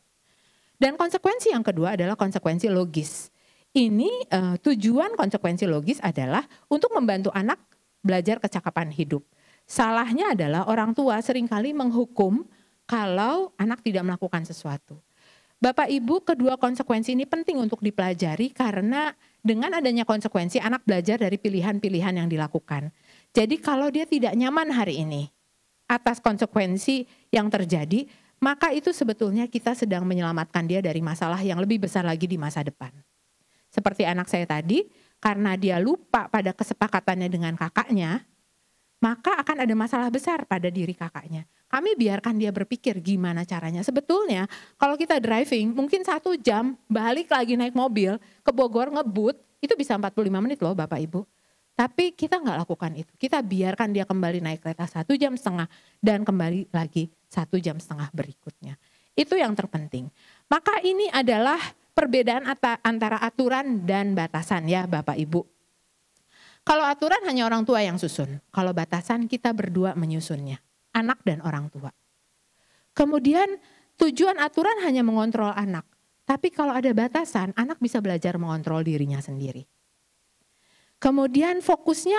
Dan konsekuensi yang kedua adalah konsekuensi logis. Ini tujuan konsekuensi logis adalah untuk membantu anak belajar kecakapan hidup. Salahnya adalah orang tua seringkali menghukum kalau anak tidak melakukan sesuatu. Bapak Ibu, kedua konsekuensi ini penting untuk dipelajari karena dengan adanya konsekuensi anak belajar dari pilihan-pilihan yang dilakukan. Jadi kalau dia tidak nyaman hari ini atas konsekuensi yang terjadi, maka itu sebetulnya kita sedang menyelamatkan dia dari masalah yang lebih besar lagi di masa depan. Seperti anak saya tadi, karena dia lupa pada kesepakatannya dengan kakaknya, maka akan ada masalah besar pada diri kakaknya. Kami biarkan dia berpikir gimana caranya. Sebetulnya kalau kita driving mungkin 1 jam balik lagi naik mobil ke Bogor ngebut, itu bisa 45 menit loh Bapak Ibu. Tapi kita nggak lakukan itu. Kita biarkan dia kembali naik kereta 1,5 jam dan kembali lagi 1,5 jam berikutnya. Itu yang terpenting. Maka ini adalah perbedaan antara aturan dan batasan ya Bapak Ibu. Kalau aturan hanya orang tua yang susun. Kalau batasan kita berdua menyusunnya. Anak dan orang tua. Kemudian tujuan aturan hanya mengontrol anak. Tapi kalau ada batasan, anak bisa belajar mengontrol dirinya sendiri. Kemudian fokusnya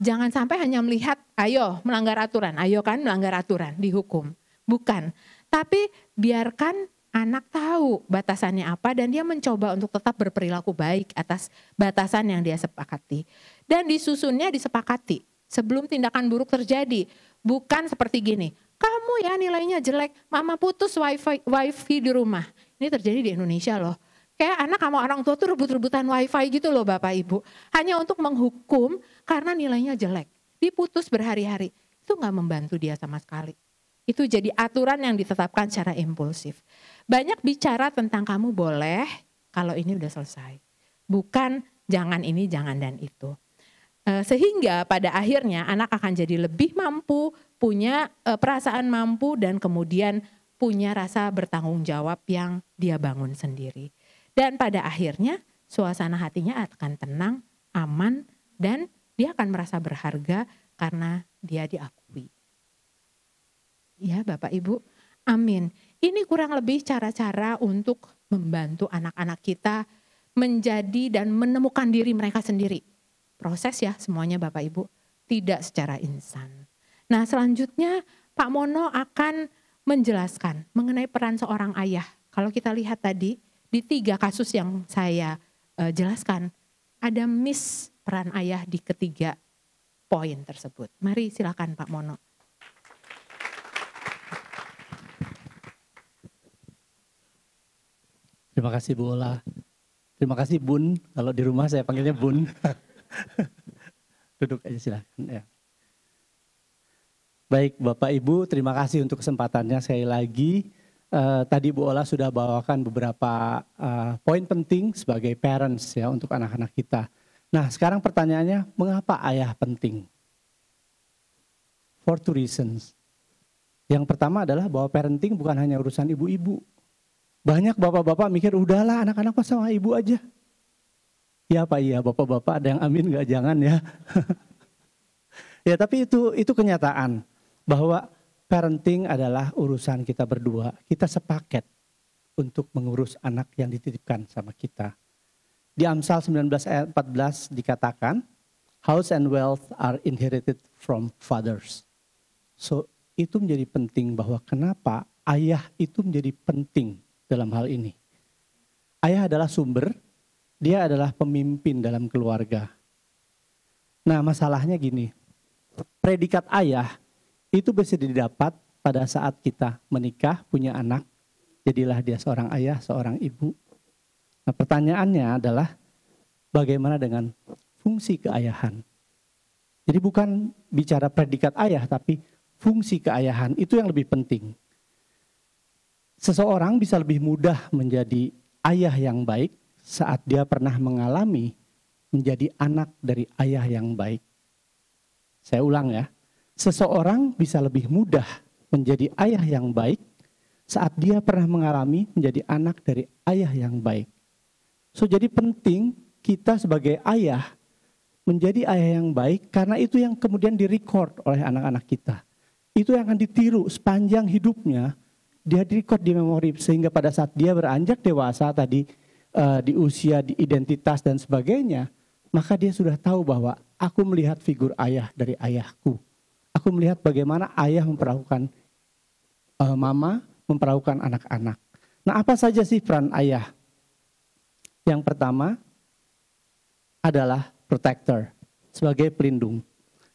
jangan sampai hanya melihat, ayo melanggar aturan, ayo kan melanggar aturan, dihukum. Bukan, tapi biarkan anak tahu batasannya apa dan dia mencoba untuk tetap berperilaku baik atas batasan yang dia sepakati. Dan disusunnya disepakati sebelum tindakan buruk terjadi. Bukan seperti gini, kamu ya nilainya jelek, mama putus wifi di rumah. Ini terjadi di Indonesia loh. Kayak anak sama orang tua tuh rebut-rebutan wifi gitu loh Bapak Ibu. Hanya untuk menghukum karena nilainya jelek. Diputus berhari-hari. Itu gak membantu dia sama sekali. Itu jadi aturan yang ditetapkan secara impulsif. Banyak bicara tentang kamu boleh kalau ini udah selesai. Bukan jangan ini, jangan dan itu. Sehingga pada akhirnya anak akan jadi lebih mampu, punya perasaan mampu dan kemudian punya rasa bertanggung jawab yang dia bangun sendiri. Dan pada akhirnya suasana hatinya akan tenang, aman, dan dia akan merasa berharga karena dia diakui. Ya Bapak Ibu, amin. Ini kurang lebih cara-cara untuk membantu anak-anak kita menjadi dan menemukan diri mereka sendiri. Proses ya semuanya Bapak Ibu, tidak secara instan. Nah selanjutnya Pak Mono akan menjelaskan mengenai peran seorang ayah. Kalau kita lihat tadi, di 3 kasus yang saya jelaskan, ada miss peran ayah di ketiga poin tersebut. Mari silakan Pak Mono. Terima kasih Bu Ola. Terima kasih Bun, kalau di rumah saya panggilnya Bun. Duduk aja silakan. Ya. Baik Bapak Ibu, terima kasih untuk kesempatannya sekali lagi. Tadi Bu Ola sudah bawakan beberapa poin penting sebagai parents ya untuk anak-anak kita. Nah sekarang pertanyaannya, mengapa ayah penting? For 2 reasons. Yang pertama adalah bahwa parenting bukan hanya urusan ibu-ibu. Banyak bapak-bapak mikir udahlah anak-anak pas sama ibu aja. Iya Pak, iya Bapak-bapak ada yang amin nggak? Jangan ya. Ya tapi itu kenyataan bahwa parenting adalah urusan kita berdua. Kita sepaket untuk mengurus anak yang dititipkan sama kita. Di Amsal 19 ayat 14 dikatakan, house and wealth are inherited from fathers. So itu menjadi penting bahwa kenapa ayah itu menjadi penting dalam hal ini. Ayah adalah sumber, dia adalah pemimpin dalam keluarga. Nah masalahnya gini, predikat ayah itu bisa didapat pada saat kita menikah, punya anak, jadilah dia seorang ayah, seorang ibu. Nah pertanyaannya adalah bagaimana dengan fungsi keayahan? Jadi bukan bicara predikat ayah, tapi fungsi keayahan itu yang lebih penting. Seseorang bisa lebih mudah menjadi ayah yang baik saat dia pernah mengalami menjadi anak dari ayah yang baik. Saya ulang ya, seseorang bisa lebih mudah menjadi ayah yang baik saat dia pernah mengalami menjadi anak dari ayah yang baik. So jadi penting kita sebagai ayah menjadi ayah yang baik karena itu yang kemudian direcord oleh anak-anak kita. Itu yang akan ditiru sepanjang hidupnya, dia direcord di memori sehingga pada saat dia beranjak dewasa tadi di usia, di identitas dan sebagainya, maka dia sudah tahu bahwa aku melihat figur ayah dari ayahku. Aku melihat bagaimana ayah memperlakukan mama, memperlakukan anak-anak. Nah apa saja sih peran ayah? Yang pertama adalah protector, sebagai pelindung.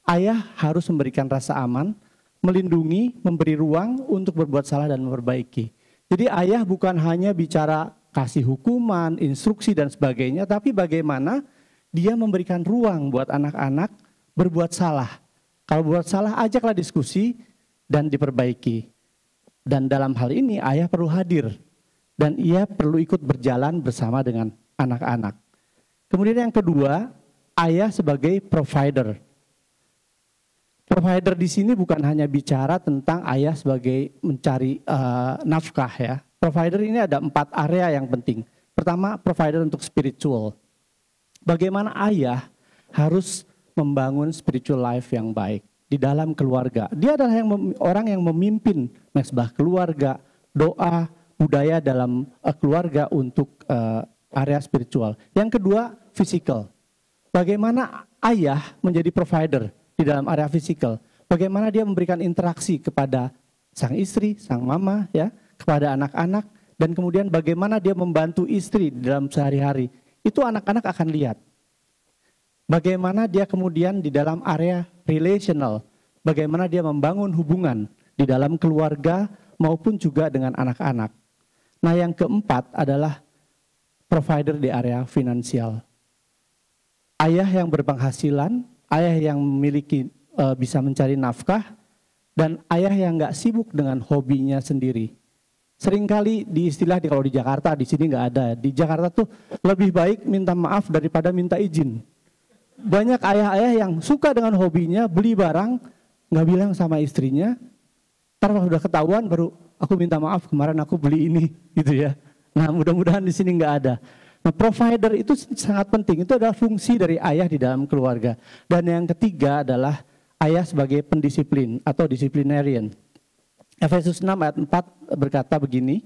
Ayah harus memberikan rasa aman, melindungi, memberi ruang untuk berbuat salah dan memperbaiki. Jadi ayah bukan hanya bicara kasih hukuman, instruksi dan sebagainya, tapi bagaimana dia memberikan ruang buat anak-anak berbuat salah. Kalau buat salah, ajaklah diskusi dan diperbaiki. Dan dalam hal ini ayah perlu hadir. Dan ia perlu ikut berjalan bersama dengan anak-anak. Kemudian yang kedua, ayah sebagai provider. Provider di sini bukan hanya bicara tentang ayah sebagai mencari nafkah ya. Provider ini ada 4 area yang penting. Pertama, provider untuk spiritual. Bagaimana ayah harus membangun spiritual life yang baik di dalam keluarga. Dia adalah orang yang memimpin mesbah keluarga, doa, budaya dalam keluarga untuk area spiritual. Yang kedua, physical. Bagaimana ayah menjadi provider di dalam area physical? Bagaimana dia memberikan interaksi kepada sang istri, sang mama, ya, kepada anak-anak, dan kemudian bagaimana dia membantu istri di dalam sehari-hari. Itu anak-anak akan lihat. Bagaimana dia kemudian di dalam area relational, bagaimana dia membangun hubungan di dalam keluarga maupun juga dengan anak-anak. Nah yang keempat adalah provider di area finansial. Ayah yang berpenghasilan, ayah yang memiliki bisa mencari nafkah, dan ayah yang nggak sibuk dengan hobinya sendiri. Seringkali di istilah kalau di Jakarta, di sini nggak ada. Di Jakarta tuh lebih baik minta maaf daripada minta izin. Banyak ayah-ayah yang suka dengan hobinya, beli barang, nggak bilang sama istrinya, ntar udah ketahuan baru aku minta maaf kemarin aku beli ini, gitu ya. Nah mudah-mudahan di sini nggak ada. Nah provider itu sangat penting, itu adalah fungsi dari ayah di dalam keluarga. Dan yang ketiga adalah ayah sebagai pendisiplin atau disciplinarian. Efesus 6 ayat 4 berkata begini,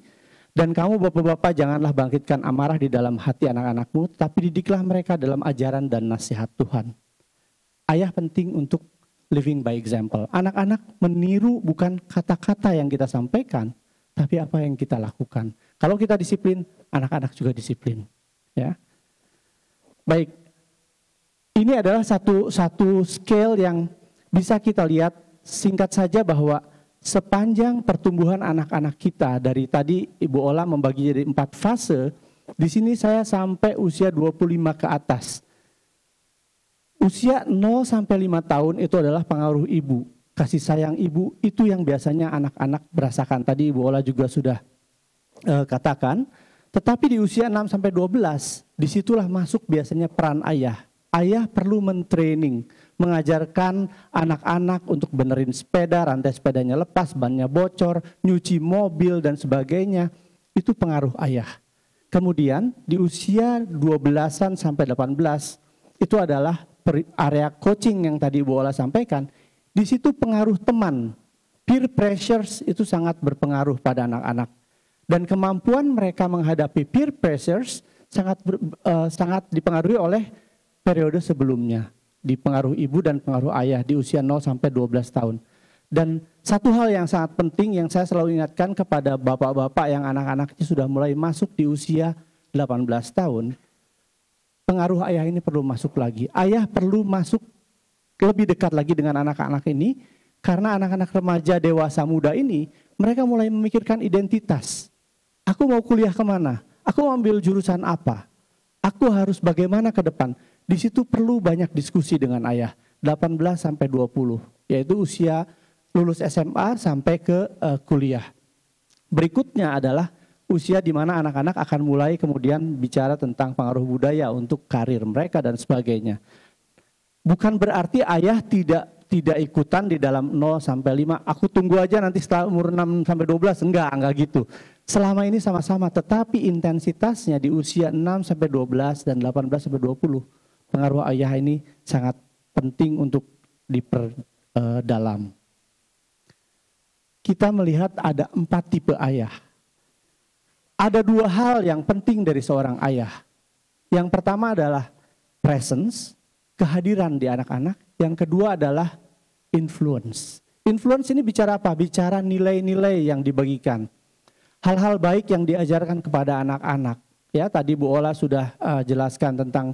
dan kamu bapak-bapak janganlah bangkitkan amarah di dalam hati anak-anakmu, tapi didiklah mereka dalam ajaran dan nasihat Tuhan. Ayah penting untuk living by example. Anak-anak meniru bukan kata-kata yang kita sampaikan, tapi apa yang kita lakukan. Kalau kita disiplin, anak-anak juga disiplin. Ya, baik. Ini adalah satu scale yang bisa kita lihat singkat saja bahwa sepanjang pertumbuhan anak-anak kita, dari tadi Ibu Ola membagi jadi 4 fase, di sini saya sampai usia 25 ke atas. Usia 0 sampai 5 tahun itu adalah pengaruh ibu. Kasih sayang ibu itu yang biasanya anak-anak merasakan. Tadi Ibu Ola juga sudah katakan. Tetapi di usia 6 sampai 12, disitulah masuk biasanya peran ayah. Ayah perlu mentraining, mengajarkan anak-anak untuk benerin sepeda, rantai sepedanya lepas, bannya bocor, nyuci mobil dan sebagainya. Itu pengaruh ayah. Kemudian di usia 12-an sampai 18 itu adalah area coaching yang tadi Bu Ola sampaikan. Di situ pengaruh teman, peer pressures itu sangat berpengaruh pada anak-anak. Dan kemampuan mereka menghadapi peer pressures sangat dipengaruhi oleh periode sebelumnya. Dipengaruhi ibu dan pengaruh ayah di usia 0 sampai 12 tahun. Dan satu hal yang sangat penting yang saya selalu ingatkan kepada bapak-bapak yang anak-anaknya sudah mulai masuk di usia 18 tahun, pengaruh ayah ini perlu masuk lagi. Ayah perlu masuk lebih dekat lagi dengan anak-anak ini, karena anak-anak remaja, dewasa, muda ini, mereka mulai memikirkan identitas. Aku mau kuliah kemana? Aku mau ambil jurusan apa? Aku harus bagaimana ke depan? Di situ perlu banyak diskusi dengan ayah, 18 sampai 20, yaitu usia lulus SMA sampai ke kuliah. Berikutnya adalah usia di mana anak-anak akan mulai kemudian bicara tentang pengaruh budaya untuk karir mereka dan sebagainya. Bukan berarti ayah tidak ikutan di dalam 0 sampai 5. Aku tunggu aja nanti setelah umur 6 sampai 12. Enggak gitu. Selama ini sama-sama, tetapi intensitasnya di usia 6 sampai 12 dan 18 sampai 20. Pengaruh ayah ini sangat penting untuk diperdalam. Kita melihat ada 4 tipe ayah. Ada 2 hal yang penting dari seorang ayah. Yang pertama adalah presence, kehadiran di anak-anak. Yang kedua adalah influence. Influence ini bicara apa? Bicara nilai-nilai yang dibagikan. Hal-hal baik yang diajarkan kepada anak-anak. Ya, tadi Bu Ola sudah jelaskan tentang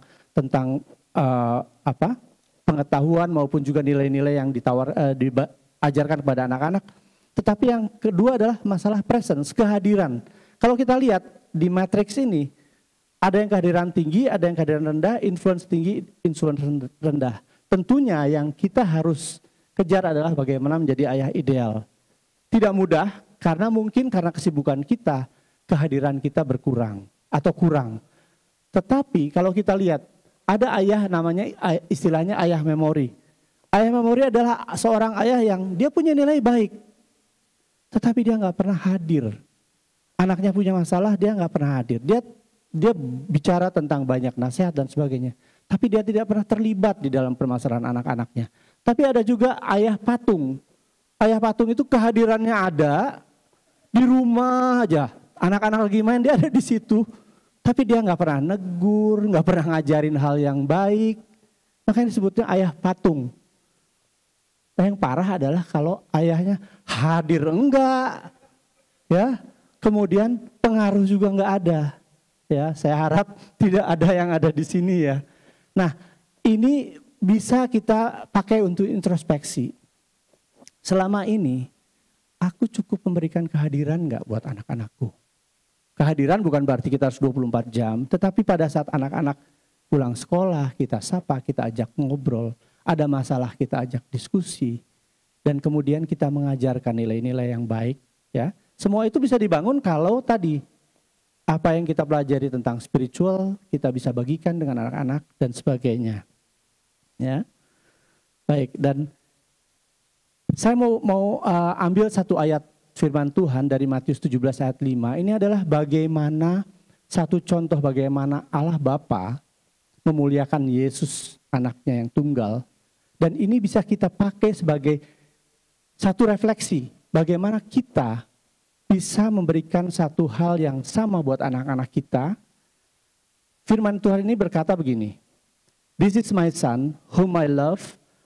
pengetahuan maupun juga nilai-nilai yang diajarkan kepada anak-anak. Tetapi yang kedua adalah masalah presence, kehadiran. Kalau kita lihat di matriks ini, ada yang kehadiran tinggi, ada yang kehadiran rendah, influence tinggi, influence rendah. Tentunya yang kita harus kejar adalah bagaimana menjadi ayah ideal. Tidak mudah, karena mungkin karena kesibukan kita, kehadiran kita berkurang atau kurang. Tetapi kalau kita lihat, ada ayah namanya istilahnya ayah memori. Ayah memori adalah seorang ayah yang dia punya nilai baik, tetapi dia nggak pernah hadir. Anaknya punya masalah, dia nggak pernah hadir. Dia bicara tentang banyak nasihat dan sebagainya, tapi dia tidak pernah terlibat di dalam permasalahan anak-anaknya. Tapi ada juga ayah patung. Ayah patung itu kehadirannya ada di rumah aja. Anak-anak lagi main, dia ada di situ. Tapi dia nggak pernah negur, nggak pernah ngajarin hal yang baik. Makanya disebutnya ayah patung. Yang parah adalah kalau ayahnya hadir enggak, ya. Kemudian pengaruh juga enggak ada. Ya, saya harap tidak ada yang ada di sini ya. Nah, ini bisa kita pakai untuk introspeksi. Selama ini aku cukup memberikan kehadiran enggak buat anak-anakku? Kehadiran bukan berarti kita harus 24 jam, tetapi pada saat anak-anak pulang sekolah, kita sapa, kita ajak ngobrol, ada masalah kita ajak diskusi, dan kemudian kita mengajarkan nilai-nilai yang baik. Ya, semua itu bisa dibangun kalau tadi apa yang kita pelajari tentang spiritual kita bisa bagikan dengan anak-anak dan sebagainya. Ya, baik. Dan saya mau ambil satu ayat firman Tuhan dari Matius 17 ayat 5. Ini adalah bagaimana satu contoh bagaimana Allah Bapa memuliakan Yesus anaknya yang tunggal. Dan ini bisa kita pakai sebagai satu refleksi. Bagaimana kita bisa memberikan satu hal yang sama buat anak-anak kita. Firman Tuhan ini berkata begini. This is my son whom I love.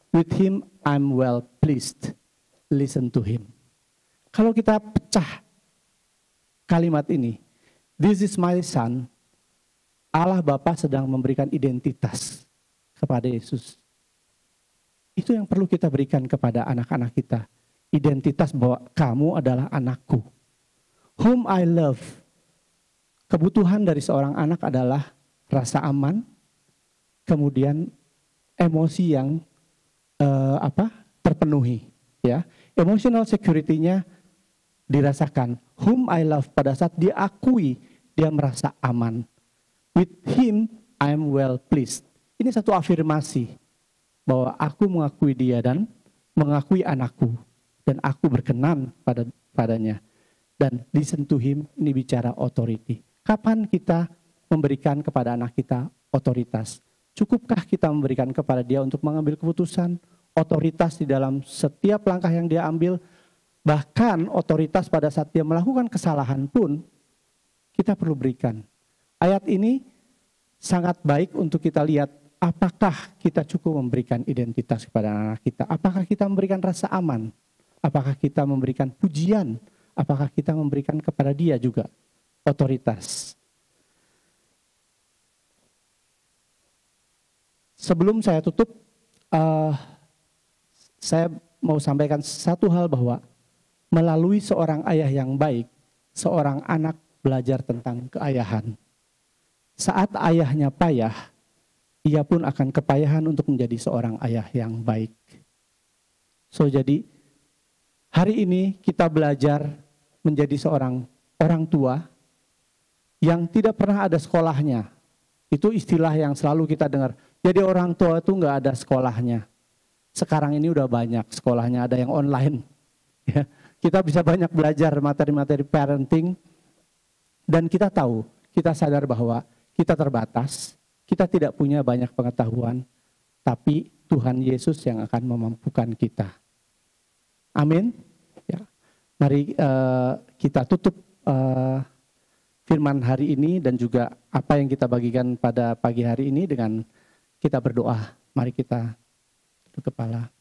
With him I'm well pleased. Listen to him. Kalau kita pecah kalimat ini. This is my son. Allah Bapa sedang memberikan identitas kepada Yesus. Itu yang perlu kita berikan kepada anak-anak kita. Identitas bahwa kamu adalah anakku. Whom I love. Kebutuhan dari seorang anak adalah rasa aman, kemudian emosi yang terpenuhi. Ya, emotional security-nya dirasakan. Whom I love, pada saat dia akui, dia merasa aman. With him I am well pleased. Ini satu afirmasi bahwa aku mengakui dia dan mengakui anakku, dan aku berkenan padanya. Dan listen to him, ini bicara authority. Kapan kita memberikan kepada anak kita otoritas? Cukupkah kita memberikan kepada dia untuk mengambil keputusan, otoritas di dalam setiap langkah yang dia ambil, bahkan otoritas pada saat dia melakukan kesalahan pun kita perlu berikan. Ayat ini sangat baik untuk kita lihat apakah kita cukup memberikan identitas kepada anak kita, apakah kita memberikan rasa aman, apakah kita memberikan pujian, apakah kita memberikan kepada dia juga otoritas. Sebelum saya tutup, saya mau sampaikan satu hal bahwa melalui seorang ayah yang baik, seorang anak belajar tentang keayahan. Saat ayahnya payah, ia pun akan kepayahan untuk menjadi seorang ayah yang baik. So jadi hari ini kita belajar menjadi seorang orang tua yang tidak pernah ada sekolahnya. Itu istilah yang selalu kita dengar. Jadi orang tua itu nggak ada sekolahnya. Sekarang ini udah banyak sekolahnya, ada yang online. Ya, kita bisa banyak belajar materi-materi parenting. Dan kita tahu, kita sadar bahwa kita terbatas. Kita tidak punya banyak pengetahuan. Tapi Tuhan Yesus yang akan memampukan kita. Amin. Ya. Mari kita tutup firman hari ini dan juga apa yang kita bagikan pada pagi hari ini dengan kita berdoa. Mari kita tutup kepala.